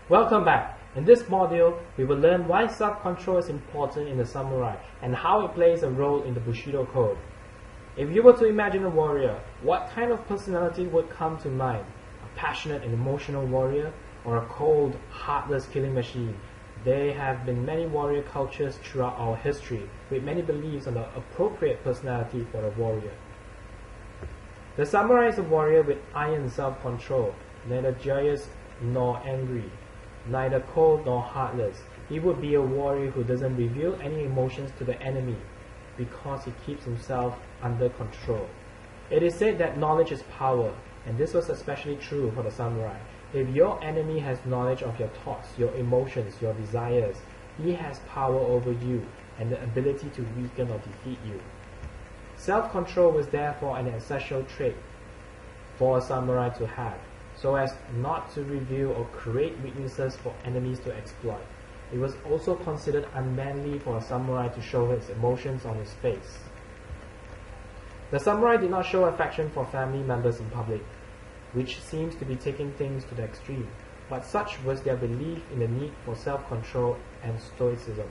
Welcome back. In this module, we will learn why self-control is important in the samurai and how it plays a role in the Bushido code. If you were to imagine a warrior, what kind of personality would come to mind? A passionate and emotional warrior or a cold, heartless killing machine? There have been many warrior cultures throughout our history with many beliefs on the appropriate personality for a warrior. The samurai is a warrior with iron self-control, neither joyous nor angry, neither cold nor heartless. He would be a warrior who doesn't reveal any emotions to the enemy because he keeps himself under control. It is said that knowledge is power, and this was especially true for the samurai. If your enemy has knowledge of your thoughts, your emotions, your desires, he has power over you and the ability to weaken or defeat you. Self-control was therefore an essential trait for a samurai to have, so as not to reveal or create weaknesses for enemies to exploit. It was also considered unmanly for a samurai to show his emotions on his face. The samurai did not show affection for family members in public, which seems to be taking things to the extreme, but such was their belief in the need for self-control and stoicism.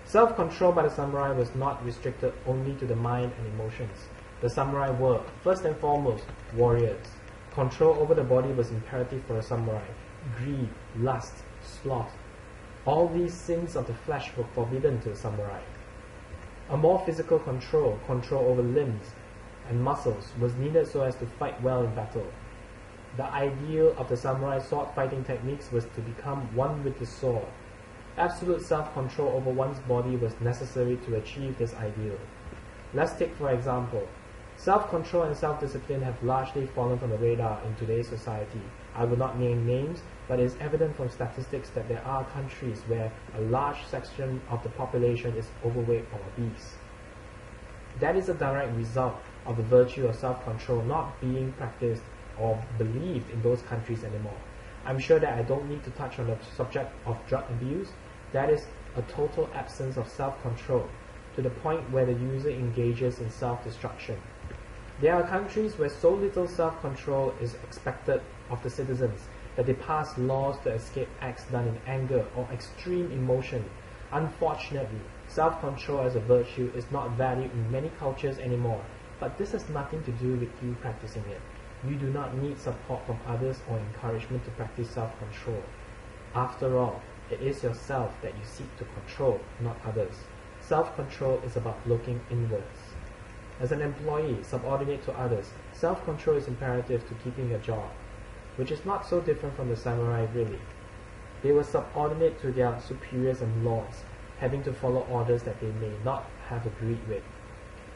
Self-control by the samurai was not restricted only to the mind and emotions. The samurai were, first and foremost, warriors. Control over the body was imperative for a samurai. Greed, lust, sloth, all these sins of the flesh were forbidden to a samurai. A more physical control over limbs and muscles, was needed so as to fight well in battle. The ideal of the samurai sword fighting techniques was to become one with the sword. Absolute self-control over one's body was necessary to achieve this ideal. Let's take for example, self-control and self-discipline have largely fallen from the radar in today's society. I will not name names, but it is evident from statistics that there are countries where a large section of the population is overweight or obese. That is a direct result of the virtue of self-control not being practiced or believed in those countries anymore. I'm sure that I don't need to touch on the subject of drug abuse. That is a total absence of self-control, to the point where the user engages in self-destruction. There are countries where so little self-control is expected of the citizens that they pass laws to escape acts done in anger or extreme emotion. Unfortunately, self-control as a virtue is not valued in many cultures anymore, but this has nothing to do with you practicing it. You do not need support from others or encouragement to practice self-control. After all, it is yourself that you seek to control, not others. Self-control is about looking inwards. As an employee, subordinate to others, self-control is imperative to keeping your job, which is not so different from the samurai really. They were subordinate to their superiors and lords, having to follow orders that they may not have agreed with.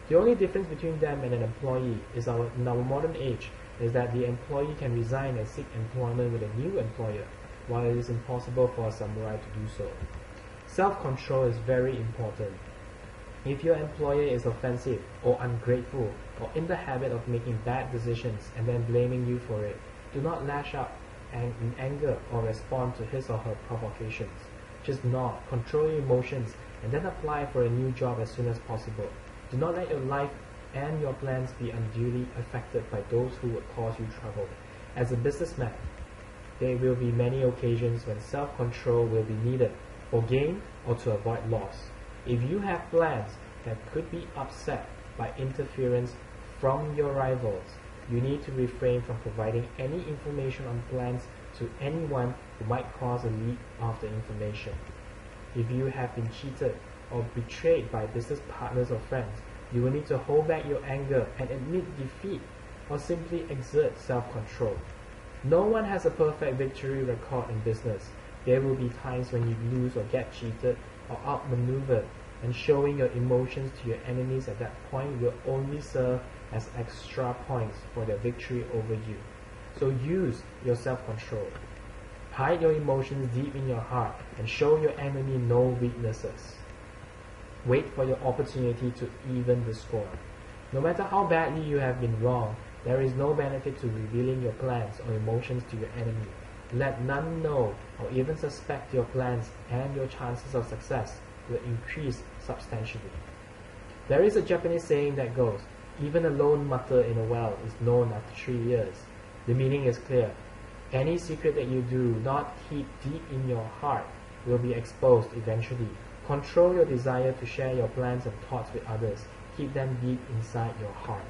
The only difference between them and an employee is in our modern age is that the employee can resign and seek employment with a new employer, while it is impossible for a samurai to do so. Self-control is very important. If your employer is offensive or ungrateful or in the habit of making bad decisions and then blaming you for it, do not lash out and in anger or respond to his or her provocations. Just nod, control your emotions, and then apply for a new job as soon as possible. Do not let your life and your plans be unduly affected by those who would cause you trouble. As a businessman, there will be many occasions when self-control will be needed for gain or to avoid loss. If you have plans that could be upset by interference from your rivals, you need to refrain from providing any information on plans to anyone who might cause a leak of the information. If you have been cheated or betrayed by business partners or friends, you will need to hold back your anger and admit defeat, or simply exert self-control. No one has a perfect victory record in business. There will be times when you lose or get cheated or outmaneuvered, and showing your emotions to your enemies at that point will only serve as extra points for their victory over you. So use your self-control. Hide your emotions deep in your heart and show your enemy no weaknesses. Wait for your opportunity to even the score. No matter how badly you have been wrong, there is no benefit to revealing your plans or emotions to your enemy. Let none know or even suspect your plans, and your chances of success will increase substantially. There is a Japanese saying that goes, even a lone mutter in a well is known after 3 years. The meaning is clear. Any secret that you do not keep deep in your heart will be exposed eventually. Control your desire to share your plans and thoughts with others. Keep them deep inside your heart.